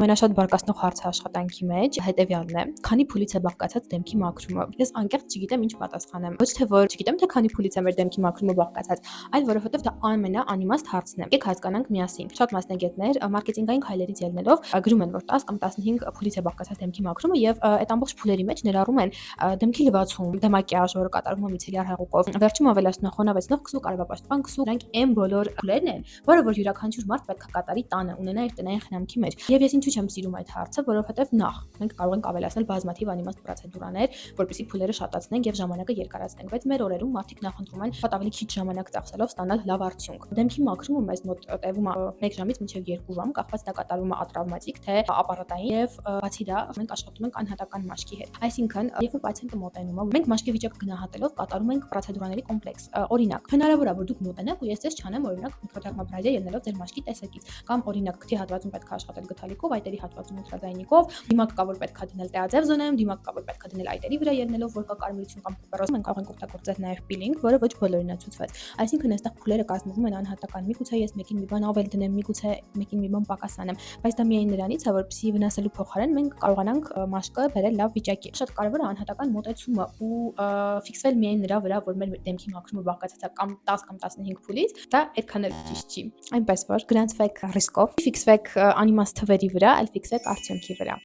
Ամենաշատ բարկացնող հարցը աշխատանքի մեջ հետևյալն է. քանի փուլից է բաղկացած դեմքի մաքրումը։ Ես անկեղծ չգիտեմ ինչ պատասխանեմ։ Ոչ թե որ չգիտեմ թե քանի փուլից է մեր դեմքի մաքրումը բաղկացած, այլ որովհետև դա ամենաանիմաստ հարցն է։ Եկեք հասկանանք միասին։ Շատ մասնագետներ մարքեթինգային քայլերից ելնելով գրում են, որ 10 կամ 15 փուլից է բաղկացած դեմքի մաքրումը եւ այդ ամբողջ փուլերի մեջ ներառում են դեմքի լվացում, դեմակիաժ, որը կատարվում է միցելյար հեղուկով, վերջում ավելացնող, խոնավեցնող քսու, կարևապաշտպան քսու, դրանք այն բոլոր փուլերն են, որը որ յուրաքանչյուր մարդ պետք է կատարի տանը, ունենա իր տնային խնամքի մեջ։ Եվ ես ինչու չեմ սիրում այդ հարցը, որովհետև նախ մենք կարող ենք ավելացնել բազմաթիվ անիմաստ պրոցեդուրաներ, որպեսզի փուլերը շատացնենք եւ ժամանակը երկարացնենք, բայց մեր օրերում մարդիկ նախընտրում են շատ ավելի քիչ ժամանակ ծախսելով ստանալ լավ արդյունք։ Դեմքի մաքրումը մեզ մոտ տևում է 1 ժամից մինչև 2 ժամ, կախված դա կատարվում է ատրավմատիկ թե ապարատային, եւ բացի դա մենք աշխատում ենք անհատական մաշկի հետ։ Այսինքն, երբ որ պացիենտը մոտենում է, մենք մաշկի վիճակը գնահատելով կատարում ենք պրոցեդուրաների կոմպլեքս։ Օրինակ, հնարավոր է որ դուք մոտենաք ու ես ձեզ չանեմ օրինակ միկրոդերմաբրազիա ելնելով ձեր մաշկի տեսակից, կամ օրինակ քթի հատվածում պետք է աշխատել գթալիկով, այտերի հատվածում ուլտրաձայնիկով, դիմակ կա որ պետք է դնել տեաձև զոնայում, դիմակ կա որ պետք է դնել այտերի վրա ելնելով, որ կա կարմիրություն կամ պերոզ, մենք կարող ենք օգտագործել նաև պիլինգ, որը ոչ բոլորին է ցուցված։ Այսինքն այստեղ փուլերը կազմվում են անհատական, միգուցե ես մեկին մի բան ավել դնեմ, միգուցե մեկին մի բան պակաս անեմ, բայց դա միայն նրանից է, որպեսզի վնասելու փոխարեն մենք կարողանանք մաշկը բերել լավ վիճակի։ Շատ կարևոր է անհատական մոտեցումը ու ֆիքսվել միայն նրա վրա, որ մեր դեմքի մաքրումը բաղկացած է կամ 10 կամ 15 փուլից, դա այդքան էլ ճիշտ չի։ Այնպես որ գրանցվեք ռիսկով, ֆիքսվեք անիմաստ թվերի վրա, այլ ֆիքսվեք արդյունքի վրա։